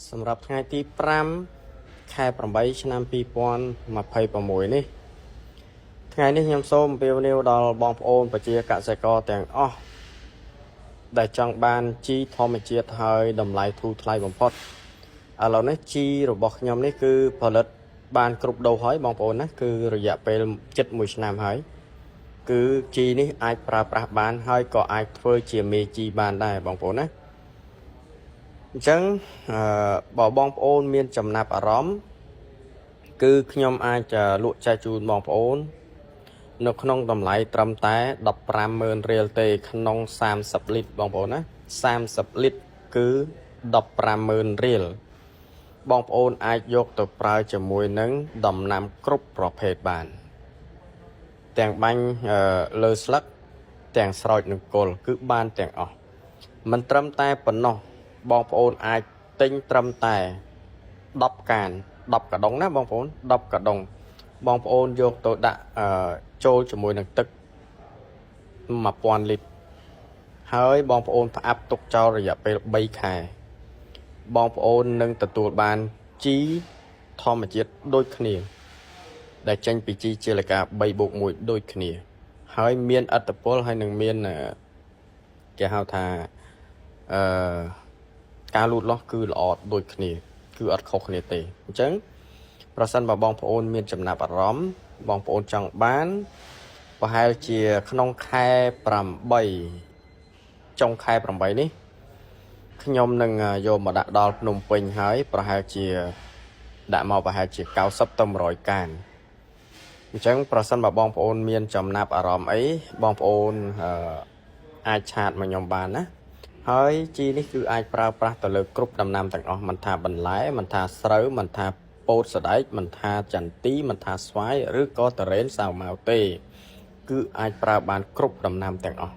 សម្រាប់ថ្ងៃទី5ខែ8ឆ្នាំ2026នេះថ្ងៃនេះខ្ញុំសូមអំពាវនាវដល់បងប្អូនប្រជាកសិករទាំងអស់ដែលចង់បានជីធម្មជាតិហើយតម្លៃធូរថ្លៃបំផុតឥឡូវនេះជីរបស់ខ្ញុំនេះគឺផលិតបានគ្រប់ដូសហើយបងប្អូនណាគឺរយៈពេលជិត1ឆ្នាំហើយគឺជីនេះអាចប្រើប្រាស់បានហើយក៏អាចធ្វើជាមេជីបានដែរបងប្អូនណាអញ្ចឹងបើបងប្អូនមានចំណាប់អារម្មណ៍គឺខ្ញុំអាចលក់ចែកជូនបងប្អូននៅក្នុងតម្លៃត្រឹមតែ 150,000 រៀលទេក្នុង30លីត្របងប្អូនណា30លីត្រគឺ 150,000 រៀលបងប្អូនអាចយកទៅប្រើជាមួយនឹងដំណាំគ្រប់ប្រភេទបានទាំងបាញ់លើស្លឹកទាំងស្រោចនឹងគល់គឺបានទាំងអស់មិនត្រឹមតែប៉ុណ្ណោះបងប្អូនអាចទិញត្រឹមតែ10កាន10កាដុងណាបងប្អូន10កាដុងបងប្អូនយកទៅដាក់ចូលជាមួយនឹងទឹក 1000 លីត្រហើយបងប្អូនផ្អាប់ទុកចោលរយៈពេល3ខែបងប្អូននឹងទទួលបានជីធម្មជាតិដូចគ្នាដែលចេញពីជីជាលកា 3+1 ដូចគ្នាហើយមានឥទ្ធិពលហើយនឹងមានគេហៅថាការលូតលាស់គឺល្អដូចគ្នាគឺអត់ខុសគ្នាទេអញ្ចឹងប្រសិនបើបងប្អូនមានចំណាប់អារម្មណ៍បងប្អូនចង់បានប្រហែលជាក្នុងខែ8ចុងខែ8នេះខ្ញុំនឹងយកមកដាក់ដល់ភ្នំពេញហើយប្រហែលជាដាក់មកប្រហែលជា90ទៅ100កានអញ្ចឹងប្រសិនបើបងប្អូនមានចំណាប់អារម្មណ៍អីបងប្អូនអាចឆាតមកខ្ញុំបានណាហើយជីនេះគឺអាចប្រើប្រាស់ទៅលើគ្រប់ដំណាំទាំងអស់មិនថាបន្លែមិនថាស្រូវមិនថាពោតសណ្តែកមិនថាចន្ទីមិនថាស្វាយឬក៏តរ៉េនសាវម៉ាវទេគឺអាចប្រើបានគ្រប់ដំណាំទាំងអស់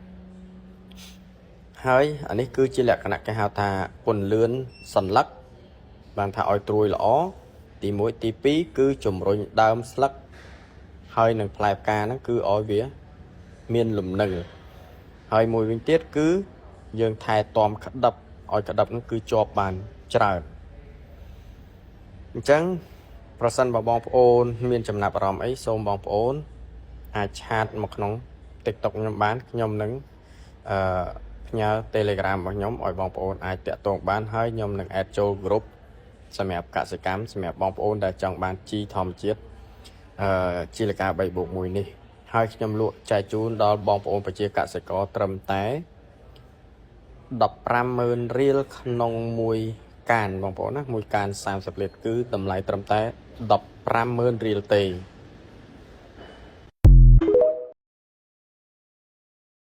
ហើយអានេះគឺជាលក្ខណៈគេហៅថាពន្លឿនសន្លឹកបានថាឲ្យត្រួយល្អទី1ទី2គឺជំរុញដើមស្លឹកហើយនឹងផ្លែផ្កាហ្នឹងគឺឲ្យវាមានលំនឹងហើយមួយវិញទៀតគឺយើងថែទាំក្តឹបឲ្យក្តឹបហ្នឹងគឺជាប់បានច្រើនអញ្ចឹងប្រសិនបើបងប្អូនមានចំណាប់អារម្មណ៍អីសូមបងប្អូនអាចឆាតមកក្នុង TikTok ខ្ញុំបានខ្ញុំនឹងផ្ញើ Telegram របស់ខ្ញុំឲ្យបងប្អូនអាចតាក់ទងបានហើយខ្ញុំនឹង add ចូល group សម្រាប់កសិកម្មសម្រាប់បងប្អូនដែលចង់បានជីធម្មជាតិជីលកា 3+1 នេះហើយខ្ញុំលក់ចែកជូនដល់បងប្អូនប្រជាកសិករត្រឹមតែ15,000 រៀលក្នុងមួយកានបងប្អូនណាមួយកាន30លីត្រគឺតម្លៃត្រឹមតែ 15,000 រៀលទេ